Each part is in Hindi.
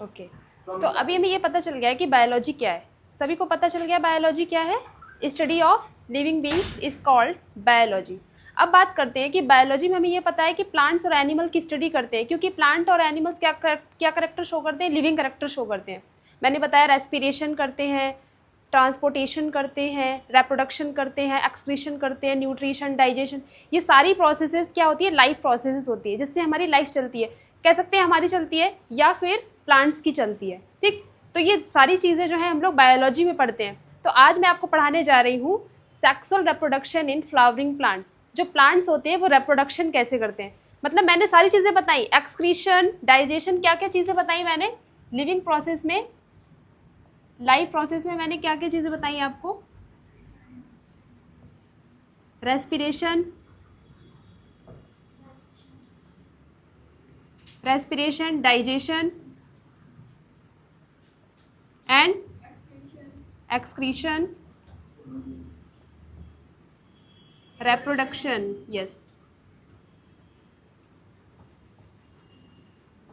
ओके, तो अभी हमें ये पता चल गया है कि बायोलॉजी क्या है। सभी को पता चल गया बायोलॉजी क्या है। Study of living beings is called biology. अब बात करते हैं कि बायोलॉजी में हमें ये पता है कि प्लांट्स और एनिमल की स्टडी करते हैं, क्योंकि प्लांट और एनिमल्स क्या करेक्टर शो करते हैं, लिविंग करेक्टर शो करते हैं। मैंने बताया रेस्पिरेशन करते हैं, ट्रांसपोर्टेशन करते हैं, रिप्रोडक्शन करते हैं, एक्सक्रीशन करते हैं, न्यूट्रिशन, डाइजेशन। ये सारी प्रोसेसेस क्या होती है, लाइफ प्रोसेसेस होती है, जिससे हमारी लाइफ चलती है। कह सकते हैं हमारी चलती है या फिर प्लांट्स की चलती है। ठीक, तो ये सारी चीज़ें जो है हम लोग बायोलॉजी में पढ़ते हैं। तो आज मैं आपको पढ़ाने जा रही हूँ sexual reproduction in flowering plants. जो प्लांट्स होते हैं वो रिप्रोडक्शन कैसे करते हैं, मतलब मैंने सारी चीज़ें बताई, एक्सक्रीशन, डाइजेशन, क्या क्या चीज़ें बताई मैंने लिविंग प्रोसेस में, लाइफ प्रोसेस में मैंने क्या क्या चीज़ें बताई आपको। Respiration, digestion and excretion, reproduction. Yes,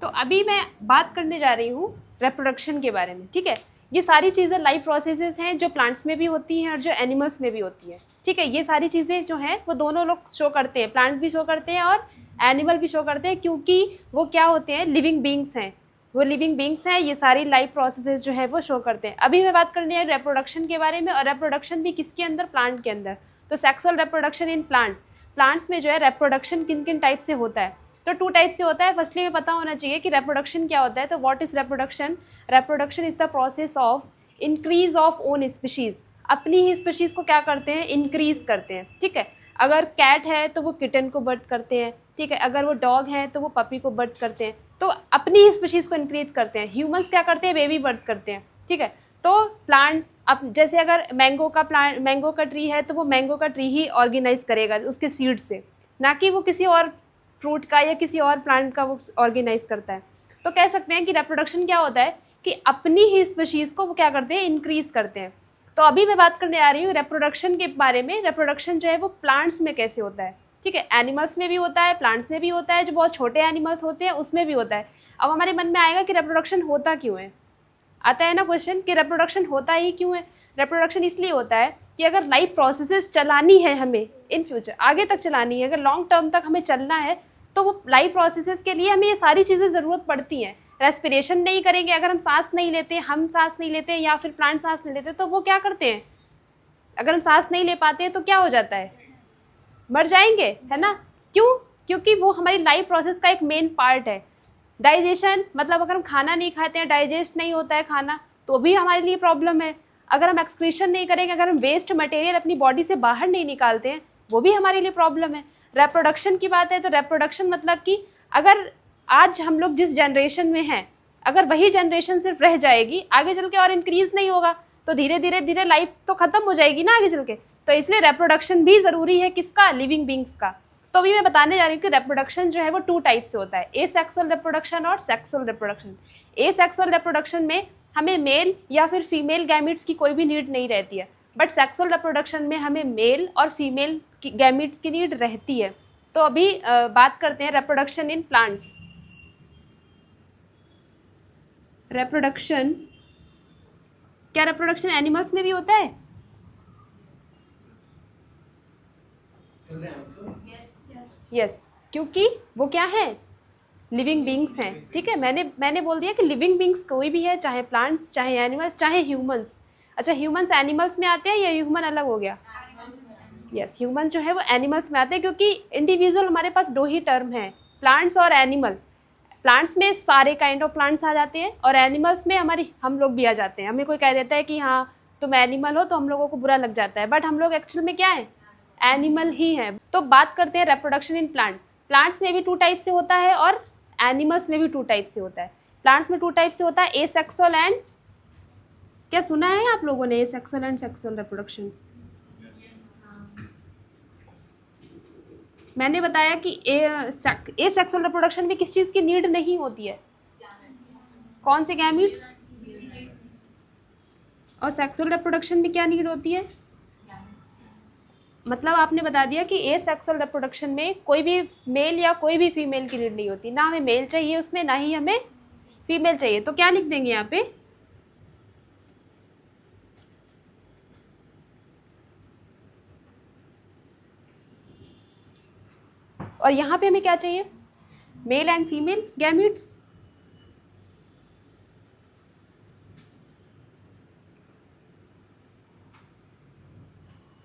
तो अभी मैं बात करने जा रही हूँ रिप्रोडक्शन के बारे में। ठीक है, ये सारी चीज़ें लाइफ प्रोसेसेस हैं जो प्लांट्स में भी होती हैं और जो एनिमल्स में भी होती हैं। ठीक है, ये सारी चीज़ें जो हैं वो दोनों लोग शो करते हैं, प्लांट भी शो करते हैं और एनिमल भी शो करते हैं, क्योंकि वो क्या होते हैं, लिविंग बींग्स हैं। वो लिविंग बींग्स हैं, ये सारी लाइफ प्रोसेसेस जो है वो शो करते हैं। अभी मैं बात करनी है रिप्रोडक्शन के बारे में, और रिप्रोडक्शन भी किसके अंदर, प्लांट के अंदर। तो sexual reproduction in plants, plants में जो है रिप्रोडक्शन किन किन टाइप से होता है। तो 2 टाइप से होता है। फर्स्टली में पता होना चाहिए कि रिप्रोडक्शन क्या होता है। तो what is reproduction? Reproduction is the process of increase of own species. अपनी ही स्पीशीज़ को क्या करते हैं, इंक्रीज करते हैं। ठीक है, अगर कैट है तो वो किटन को बर्थ करते हैं। ठीक है, अगर वो डॉग है तो वो पपी को बर्थ करते हैं। तो अपनी ही स्पीशीज़ को इंक्रीज करते हैं। ह्यूमंस क्या करते हैं, बेबी बर्थ करते हैं। ठीक है, तो प्लांट्स, अब जैसे अगर मैंगो का ट्री है तो वो मैंगो का ट्री ही ऑर्गेनाइज करेगा उसके सीड से, ना कि वो किसी और फ्रूट का या किसी और प्लांट का वो ऑर्गेनाइज करता है। तो कह सकते हैं कि रिप्रोडक्शन क्या होता है कि अपनी ही स्पीशीज़ को वो क्या करते हैं, इंक्रीज करते हैं। तो अभी मैं बात करने आ रही हूँ रिप्रोडक्शन के बारे में। रिप्रोडक्शन जो है वो प्लांट्स में कैसे होता है। ठीक है, एनिमल्स में भी होता है, प्लांट्स में भी होता है, जो बहुत छोटे एनिमल्स होते हैं उसमें भी होता है। अब हमारे मन में आएगा कि रिप्रोडक्शन होता क्यों है, आता है ना क्वेश्चन कि रिप्रोडक्शन होता ही क्यों है। रिप्रोडक्शन इसलिए होता है कि अगर लाइफ प्रोसेसेस चलानी है हमें इन फ्यूचर, आगे तक चलानी है, अगर लॉन्ग टर्म तक हमें चलना है, तो वो लाइफ प्रोसेसेस के लिए हमें ये सारी चीज़ें ज़रूरत पड़ती हैं। रेस्पिरेशन नहीं करेंगे, अगर हम सांस नहीं लेते, या फिर प्लांट सांस नहीं लेते, तो वो क्या करते हैं, अगर हम सांस नहीं ले पाते हैं तो क्या हो जाता है, मर जाएंगे, है ना। क्यों? क्योंकि वो हमारी लाइफ प्रोसेस का एक मेन पार्ट है। डाइजेशन, मतलब अगर हम खाना नहीं खाते हैं, डाइजेस्ट नहीं होता है खाना, तो भी हमारे लिए प्रॉब्लम है। अगर हम एक्सक्रीशन नहीं करेंगे, अगर हम वेस्ट मटेरियल अपनी बॉडी से बाहर नहीं निकालते हैं, वो भी हमारे लिए प्रॉब्लम है। रिप्रोडक्शन की बात है तो रिप्रोडक्शन मतलब कि अगर आज हम लोग जिस जनरेशन में हैं, अगर वही जनरेशन सिर्फ रह जाएगी, आगे चल के और इंक्रीज नहीं होगा, तो धीरे धीरे लाइफ तो ख़त्म हो जाएगी ना आगे चल के। तो इसलिए रिप्रोडक्शन भी ज़रूरी है, किसका, लिविंग बींग्स का। तो अभी मैं बताने जा रही हूँ कि रिप्रोडक्शन जो है वो 2 टाइप से होता है, एसेक्सुअल रिप्रोडक्शन और सेक्सुअल रिप्रोडक्शन। एसेक्सुअल रिप्रोडक्शन में हमें मेल या फिर फीमेल गैमिट्स की कोई भी नीड नहीं रहती है, बट सेक्सुअल रिप्रोडक्शन में हमें मेल और फीमेल गैमिट्स की नीड रहती है। तो अभी बात करते हैं रिप्रोडक्शन इन प्लांट्स। रिप्रोडक्शन, क्या रिप्रोडक्शन एनिमल्स में भी होता है? यस, क्योंकि वो क्या है, लिविंग बींग्स हैं। ठीक है, मैंने बोल दिया कि लिविंग बींग्स कोई भी है, चाहे प्लांट्स, चाहे एनिमल्स, चाहे ह्यूमंस। अच्छा, ह्यूमंस एनिमल्स में आते हैं या ह्यूमन अलग हो गया? यस, ह्यूमंस जो है वो एनिमल्स में आते हैं, क्योंकि इंडिविजुअल हमारे पास 2 ही टर्म हैं, प्लांट्स और एनिमल। प्लांट्स में सारे काइंड ऑफ प्लांट्स आ जाते हैं और एनिमल्स में हम लोग भी आ जाते हैं। हमें कोई कह देता है कि हाँ तुम एनिमल हो, तो हम लोगों को बुरा लग जाता है, बट हम लोग एक्चुअल में क्या है, एनिमल ही है। तो बात करते हैं रिप्रोडक्शन इन प्लांट। प्लांट्स में भी 2 टाइप से होता है और एनिमल्स में भी 2 टाइप से होता है। प्लांट्स में 2 टाइप से होता है, एसेक्सुअल एंड, क्या सुना है आप लोगों ने, एसेक्सुअल एंड सेक्सुअल रिप्रोडक्शन? मैंने बताया कि एसेक्सुअल रिप्रोडक्शन में किस चीज़ की नीड नहीं होती है, कौन से गैमीट्स, और सेक्सुअल रिप्रोडक्शन में क्या नीड होती है। मतलब आपने बता दिया कि एसेक्सुअल रिप्रोडक्शन में कोई भी मेल या कोई भी फीमेल की नीड नहीं होती, ना हमें मेल चाहिए उसमें, ना ही हमें फीमेल चाहिए, तो क्या लिख देंगे यहाँ पे, और यहाँ पे हमें क्या चाहिए, मेल एंड फीमेल गैमीट्स।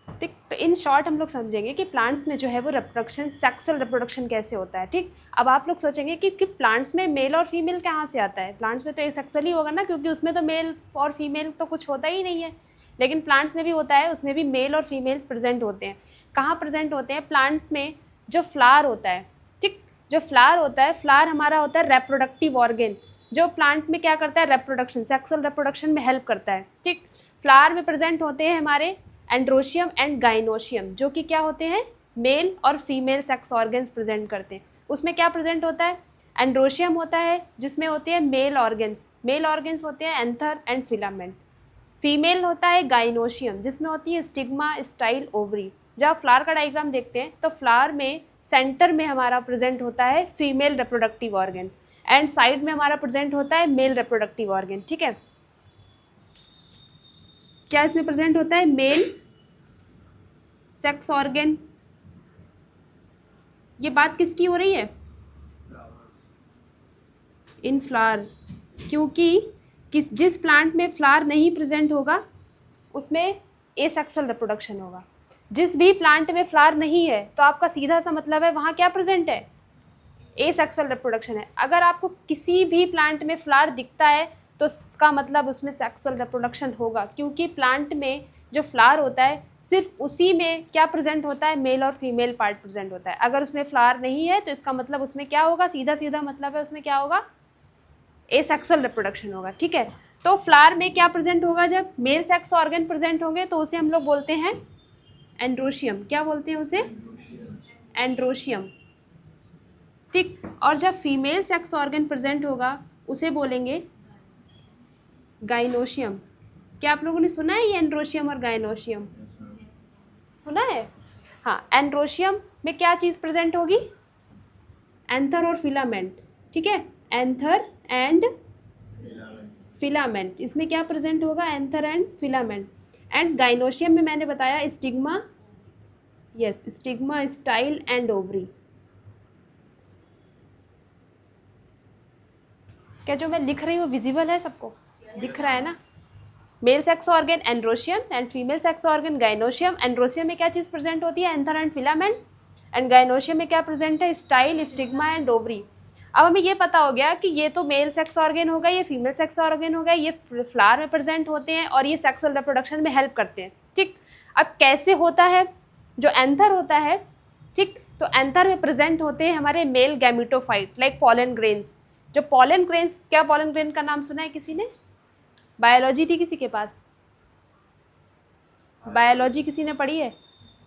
ठीक, तो इन शॉर्ट हम लोग समझेंगे कि प्लांट्स में जो है वो रिप्रोडक्शन, सेक्सुअल रिप्रोडक्शन कैसे होता है। ठीक, अब आप लोग सोचेंगे कि प्लांट्स में मेल और फीमेल कहाँ से आता है, प्लांट्स में तो एक सेक्सुअल ही होगा ना, क्योंकि उसमें तो मेल और फीमेल तो कुछ होता ही नहीं है। लेकिन प्लांट्स में भी होता है, उसमें भी मेल और फीमेल्स प्रेजेंट होते हैं। कहाँ प्रेजेंट होते हैं, प्लांट्स में जो फ्लावर होता है। ठीक, जो फ्लावर होता है, फ्लावर हमारा होता है रेप्रोडक्टिव ऑर्गेन, जो प्लांट में क्या करता है, रेप्रोडक्शन, सेक्सुअल रिप्रोडक्शन में हेल्प करता है। ठीक, फ्लावर में प्रेजेंट होते हैं हमारे एंड्रोशियम एंड गाइनोशियम, जो कि क्या होते हैं, मेल और फीमेल सेक्स ऑर्गन्स प्रेजेंट करते हैं। उसमें क्या प्रेजेंट होता है, एंड्रोशियम होता है जिसमें होते हैं मेल ऑर्गन्स होते हैं एंथर एंड फिलामेंट। फीमेल होता है गाइनोशियम जिसमें होती है स्टिग्मा, स्टाइल, ओवरी। जब आप फ्लावर का डायग्राम देखते हैं तो फ्लावर में सेंटर में हमारा प्रेजेंट होता है female reproductive organ and side में हमारा प्रेजेंट होता है मेल रिप्रोडक्टिव ऑर्गन। ठीक है, क्या इसमें प्रेजेंट होता है, मेल सेक्स ऑर्गन। ये बात किसकी हो रही है, इन फ्लावर, क्योंकि जिस प्लांट में फ्लावर नहीं प्रेजेंट होगा उसमें एसेक्सुअल रिप्रोडक्शन होगा। जिस भी प्लांट में फ्लावर नहीं है तो आपका सीधा सा मतलब है वहाँ क्या प्रेजेंट है, एसेक्सुअल रिप्रोडक्शन है। अगर आपको किसी भी प्लांट में फ्लावर दिखता है तो इसका मतलब उसमें सेक्सुअल रिप्रोडक्शन होगा, क्योंकि प्लांट में जो फ्लावर होता है सिर्फ उसी में क्या प्रेजेंट होता है, मेल और फीमेल पार्ट प्रेजेंट होता है। अगर उसमें फ्लावर नहीं है तो इसका मतलब उसमें क्या होगा, सीधा सीधा मतलब है उसमें क्या होगा, एसेक्सुअल रिप्रोडक्शन होगा। ठीक है, तो फ्लावर में क्या प्रेजेंट होगा, जब मेल सेक्स ऑर्गन प्रेजेंट होंगे तो उसे हम लोग बोलते हैं एंड्रोशियम। क्या बोलते हैं उसे, एंड्रोशियम। ठीक, और जब फीमेल सेक्स ऑर्गन प्रेजेंट होगा उसे बोलेंगे गाइनोशियम। क्या आप लोगों ने सुना है ये एंड्रोशियम और गाइनोशियम, सुना है? हाँ, एंड्रोशियम में क्या चीज़ प्रेजेंट होगी, एंथर और फिलामेंट। ठीक है, एंथर एंड फिलामेंट, इसमें क्या प्रेजेंट होगा, anther and filament. And gynoecium में मैंने बताया stigma, yes, stigma, style and ovary. क्या जो मैं लिख रही हूँ विजिबल है सबको, दिख रहा है ना? Male sex organ androecium and female sex organ gynoecium. Androecium में क्या चीज़ प्रेजेंट होती है, anther and filament. And gynoecium में क्या प्रेजेंट है, स्टाइल, स्टिग्मा एंड ओवरी। अब हमें ये पता हो गया कि ये तो मेल सेक्स ऑर्गन होगा, ये फीमेल सेक्स ऑर्गन होगा, ये फ्लावर में प्रेजेंट होते हैं और ये सेक्सुअल रिप्रोडक्शन में हेल्प करते हैं। ठीक, अब कैसे होता है, जो एंथर होता है, ठीक, तो एंथर में प्रेजेंट होते हैं हमारे male gametophyte like pollen grains. जो पॉलन ग्रेन्स, क्या पॉलन ग्रेन का नाम सुना है किसी ने, बायोलॉजी थी किसी के पास, बायोलॉजी किसी ने पढ़ी है,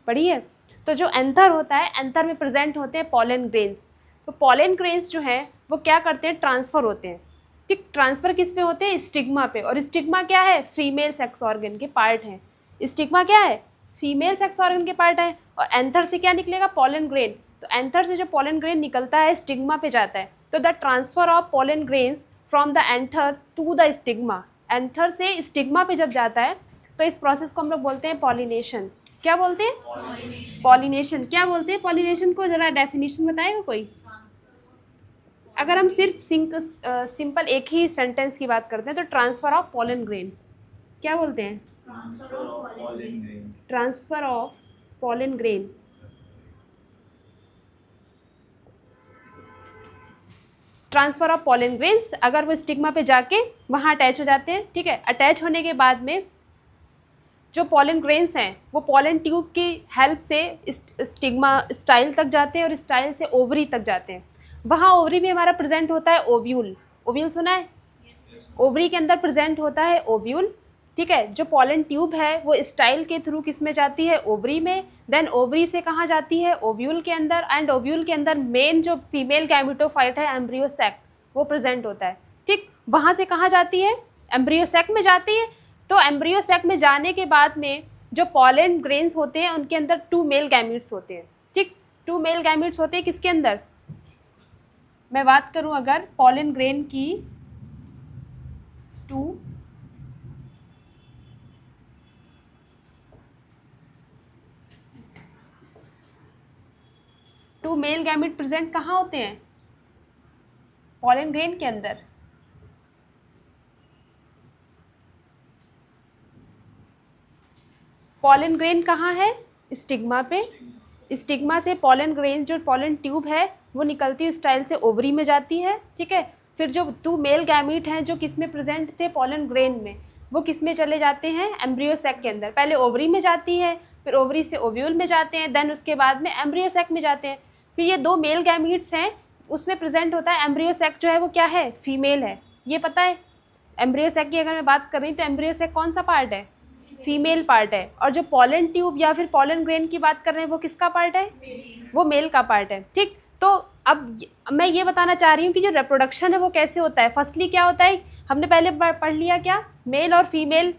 पढ़ी है? तो जो एंथर होता है, एंथर में प्रेजेंट होते हैं पॉलन ग्रेन्स। तो पॉलन ग्रेन्स जो हैं वो क्या करते हैं, ट्रांसफ़र होते हैं। ठीक, ट्रांसफ़र किस पे होते हैं, स्टिग्मा पे। और स्टिग्मा क्या है, फीमेल सेक्स ऑर्गन के पार्ट हैं। स्टिग्मा क्या है, फीमेल सेक्स ऑर्गन के पार्ट है। और एंथर से क्या निकलेगा, पॉलन ग्रेन। तो एंथर से जो पॉलन ग्रेन निकलता है स्टिग्मा पे जाता है। तो the transfer of pollen grains from the anther to the stigma, anther से स्टिग्मा पे जब जाता है तो इस प्रोसेस को हम लोग बोलते हैं पॉलिनेशन। क्या बोलते हैं, पॉलिनेशन। क्या बोलते हैं पॉलिनेशन को, जरा डेफिनेशन बताएगा कोई? अगर हम सिर्फ सिंपल एक ही सेंटेंस की बात करते हैं तो ट्रांसफ़र ऑफ पॉलन ग्रेन, क्या बोलते हैं, transfer of pollen grain. Transfer of pollen grains, अगर वो स्टिग्मा पे जाके वहाँ अटैच हो जाते हैं। ठीक है, अटैच होने के बाद में जो पॉलन ग्रेन्स हैं वो पॉलन ट्यूब की हेल्प से स्टिग्मा, स्टाइल तक जाते हैं और स्टाइल से ओवरी तक जाते हैं। वहाँ ओवरी में हमारा प्रेजेंट होता है ओव्यूल। ओव्यूल सुना है? ओवरी के अंदर प्रेजेंट होता है ओव्यूल। ठीक है, जो पॉलन ट्यूब है वो स्टाइल के थ्रू किस में जाती है, ओवरी में। देन ओवरी से कहाँ जाती है, ओव्यूल के अंदर। एंड ओव्यूल के अंदर मेन जो फीमेल गैमेटोफाइट है, एम्ब्रियो सैक, वो प्रेजेंट होता है। ठीक, वहाँ से कहाँ जाती है, एम्ब्रियो सैक में जाती है। तो एम्ब्रियो सैक में जाने के बाद में जो पॉलन ग्रेन्स होते हैं उनके अंदर 2 मेल गैमीट्स होते हैं। ठीक, 2 मेल गैमीट्स होते हैं किसके अंदर, मैं बात करूं अगर पॉलन ग्रेन की, टू मेल गैमेट प्रेजेंट कहाँ होते हैं? पॉलन ग्रेन के अंदर। पॉलन ग्रेन कहाँ है? स्टिग्मा पे। स्टिग्मा से पॉलन ग्रेन, जो पॉलन ट्यूब है, वो निकलती है स्टाइल से ओवरी में जाती है, ठीक है। फिर जो टू मेल गैमीट हैं जो किस में प्रेजेंट थे? पॉलन ग्रेन में, वो किस में चले जाते हैं? एम्ब्रियो सैक के अंदर। पहले ओवरी में जाती है, फिर ओवरी से ओव्यूल में जाते हैं, देन उसके बाद में एम्ब्रियो सैक में जाते हैं। फिर ये दो मेल गैमीट्स हैं, उसमें प्रेजेंट होता है एम्ब्रियो सैक जो है वो क्या है? फीमेल है, ये पता है। एम्ब्रियो सैक की अगर मैं बात कर रही हूँ तो एम्ब्रियो सैक कौन सा पार्ट है? फीमेल पार्ट है। और जो पॉलन ट्यूब या फिर पॉलन ग्रेन की बात कर रहे हैं वो किसका पार्ट है? वो मेल का पार्ट है, ठीक। तो अब मैं ये बताना चाह रही हूँ कि जो रिप्रोडक्शन है वो कैसे होता है। फर्स्टली क्या होता है, हमने पहले पढ़ लिया क्या? मेल और फीमेल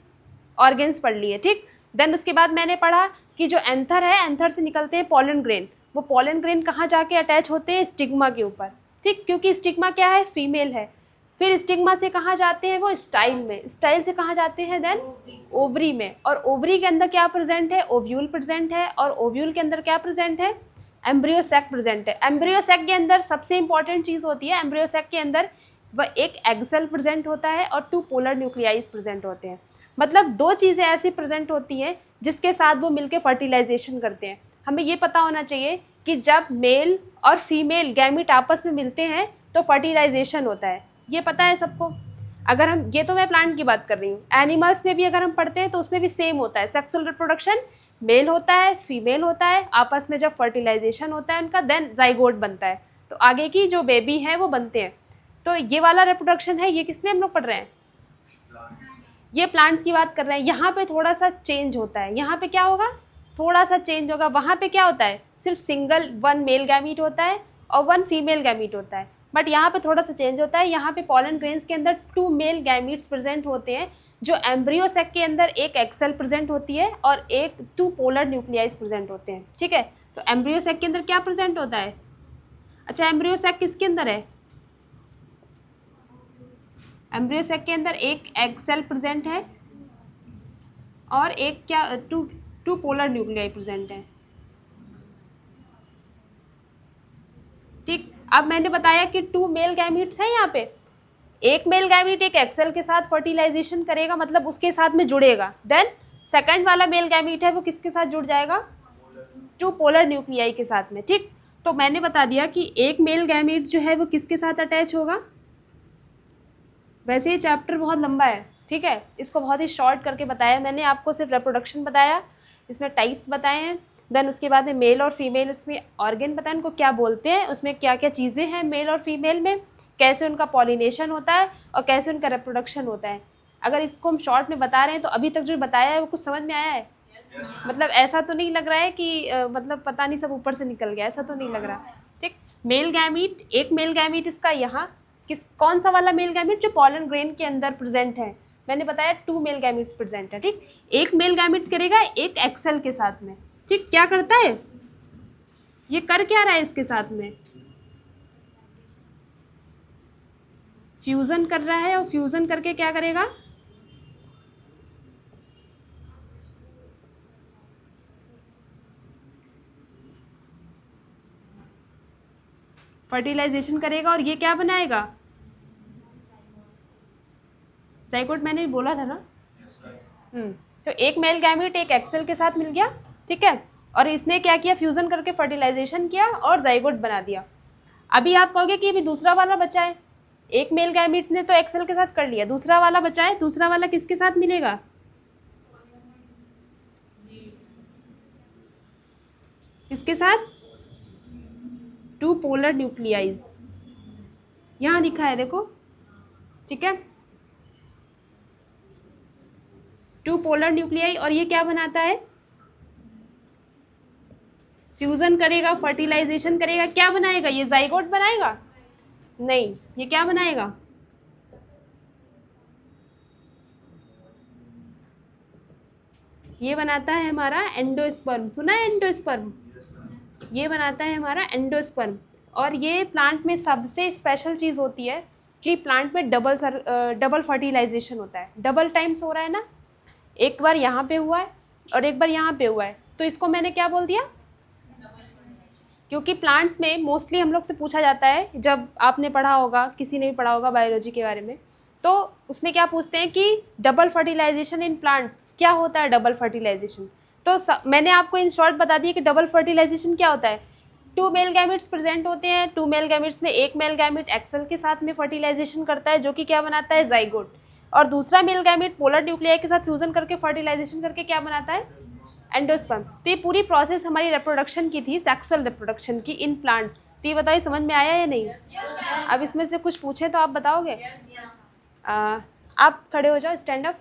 ऑर्गेन्स पढ़ लिए, ठीक। देन उसके बाद मैंने पढ़ा कि जो एंथर है, एंथर से निकलते हैं पॉलन ग्रेन। वो पॉलन ग्रेन कहाँ जाके अटैच होते हैं? स्टिग्मा के ऊपर, ठीक, क्योंकि स्टिग्मा क्या है? फीमेल है। फिर स्टिग्मा से कहाँ जाते हैं वो? स्टाइल में। स्टाइल से कहाँ जाते हैं? देन ओवरी में। और ओवरी के अंदर क्या प्रेजेंट है? ओव्यूल प्रेजेंट है। और ओव्यूल के अंदर क्या प्रेजेंट है? एम्ब्रियो सैक प्रेजेंट है। एम्ब्रियो सैक के अंदर सबसे इंपॉर्टेंट चीज़ होती है, एम्ब्रियो सैक के अंदर वह एक एग सेल प्रेजेंट होता है और टू पोलर न्यूक्लियाइज प्रेजेंट होते हैं। मतलब दो चीज़ें ऐसी प्रेजेंट होती हैं जिसके साथ वो मिलकर फर्टिलाइजेशन करते हैं। हमें ये पता होना चाहिए कि जब मेल और फीमेल गैमीट आपस में मिलते हैं तो फर्टिलाइजेशन होता है, ये पता है सबको। अगर हम, ये तो मैं प्लांट की बात कर रही हूँ, एनिमल्स में भी अगर हम पढ़ते हैं तो उसमें भी सेम होता है। सेक्सुअल रिप्रोडक्शन मेल होता है, फीमेल होता है, आपस में जब फर्टिलाइजेशन होता है उनका, देन जाइगोट बनता है, तो आगे की जो बेबी है वो बनते हैं। तो ये वाला रिप्रोडक्शन है, ये किसमें हम लोग पढ़ रहे हैं? ये प्लांट्स की बात कर रहे हैं। यहाँ पे थोड़ा सा चेंज होता है, यहाँ पे क्या होगा? थोड़ा सा चेंज होगा। वहाँ पे क्या होता है? सिर्फ सिंगल वन मेल गैमीट होता है और वन फीमेल गैमीट होता है। बट यहाँ पे थोड़ा सा चेंज होता है। यहाँ पे पॉलन ग्रेन्स के अंदर टू मेल गैमीट्स प्रेजेंट होते हैं, जो एम्ब्रियो सैक के अंदर एक एक्सेल प्रेजेंट होती है और एक टू पोलर न्यूक्लियाइज प्रेजेंट होते हैं, ठीक है। तो एम्ब्रियो सैक के अंदर क्या प्रेजेंट होता है? अच्छा, एम्ब्रियो सैक किसके अंदर है? एम्ब्रियो सैक के अंदर एक एग सेल प्रेजेंट है और एक क्या, टू पोलर न्यूक्लियाई प्रेजेंट है, ठीक। अब मैंने बताया कि टू मेल गैमीट्स हैं यहाँ पे। एक मेल गैमीट एक एक्सेल के साथ फर्टिलाइजेशन करेगा, मतलब उसके साथ में जुड़ेगा। देन सेकंड वाला मेल गैमीट है वो किसके साथ जुड़ जाएगा? टू पोलर न्यूक्लियाई के साथ में, ठीक। तो मैंने बता दिया कि एक मेल गैमीट जो है वो किसके साथ अटैच होगा। वैसे ये चैप्टर बहुत लंबा है, ठीक है, इसको बहुत ही शॉर्ट करके बताया मैंने आपको। सिर्फ रिप्रोडक्शन बताया, इसमें टाइप्स बताए हैं, देन उसके बाद में मेल और फीमेल उसमें ऑर्गन बताया उनको क्या बोलते हैं, उसमें क्या क्या चीज़ें हैं मेल और फीमेल में, कैसे उनका पॉलिनेशन होता है और कैसे उनका रिप्रोडक्शन होता है। अगर इसको हम शॉर्ट में बता रहे हैं तो अभी तक जो बताया है वो कुछ समझ में आया है? मतलब ऐसा तो नहीं लग रहा है कि मतलब पता नहीं सब ऊपर से निकल गया, ऐसा तो नहीं लग रहा, ठीक। मेल गैमीट, एक मेल गैमीट इसका यहाँ कौन सा वाला मेल गैमीट? जो पॉलन ग्रेन के अंदर प्रेजेंट है। मैंने बताया टू मेल गैमीट्स प्रेजेंट है, ठीक। एक मेल गैमीट करेगा एक एक्सेल के साथ में, ठीक। क्या करता है ये? कर क्या रहा है इसके साथ में? फ्यूजन कर रहा है। और फ्यूजन करके क्या करेगा? फर्टिलाइजेशन करेगा और ये क्या बनाएगा? जाइगोट मैंने भी बोला था ना। तो एक मेल गैमीट एक एक्सेल के साथ मिल गया, ठीक है, और इसने क्या किया? फ्यूजन करके फर्टिलाइजेशन किया और जाइगोट बना दिया। अभी आप कहोगे कि अभी दूसरा वाला बचा है, एक मेल गैमीट ने तो एक्सेल के साथ कर लिया, दूसरा वाला बचा है, दूसरा वाला किसके साथ मिलेगा? किसके साथ? टू पोलर न्यूक्लियाइज, यहाँ लिखा है देखो, ठीक है, टू पोलर न्यूक्लियाई। और ये क्या बनाता है? फ्यूजन करेगा, फर्टिलाइजेशन करेगा, क्या बनाएगा? ये जाइगोट बनाएगा? नहीं, ये क्या बनाएगा? ये बनाता है हमारा एंडोस्पर्म। सुना है एंडोस्पर्म? ये बनाता है हमारा एंडोस्पर्म। और ये प्लांट में सबसे स्पेशल चीज़ होती है कि प्लांट में डबल फर्टिलाइजेशन होता है, डबल टाइम्स हो रहा है ना, एक बार यहाँ पे हुआ है और एक बार यहाँ पे हुआ है, तो इसको मैंने क्या बोल दिया? क्योंकि प्लांट्स में मोस्टली हम लोग से पूछा जाता है, जब आपने पढ़ा होगा, किसी ने भी पढ़ा होगा बायोलॉजी के बारे में, तो उसमें क्या पूछते हैं कि डबल फर्टिलाइजेशन इन प्लांट्स, क्या होता है डबल फर्टिलाइजेशन? तो मैंने आपको इन शॉर्ट बता दिया कि डबल फर्टिलाइजेशन क्या होता है। 2 मेल गैमेट्स प्रेजेंट होते हैं, 2 मेल गैमेट्स में एक मेल गैमेट एक्सेल के साथ में फर्टिलाइजेशन करता है, जो कि क्या बनाता है? जाइगोट। और दूसरा मेल गैमेट पोलर न्यूक्लियाई के साथ फ्यूजन करके फर्टिलाइजेशन करके क्या बनाता है? एंडोस्पर्म। तो ये पूरी प्रोसेस हमारी रिप्रोडक्शन की थी, सेक्सुअल रिप्रोडक्शन की इन प्लांट्स। तो ये बताइए समझ में आया या नहीं? अब इसमें से कुछ पूछे तो आप बताओगे? आप खड़े हो जाओ, स्टैंड अप।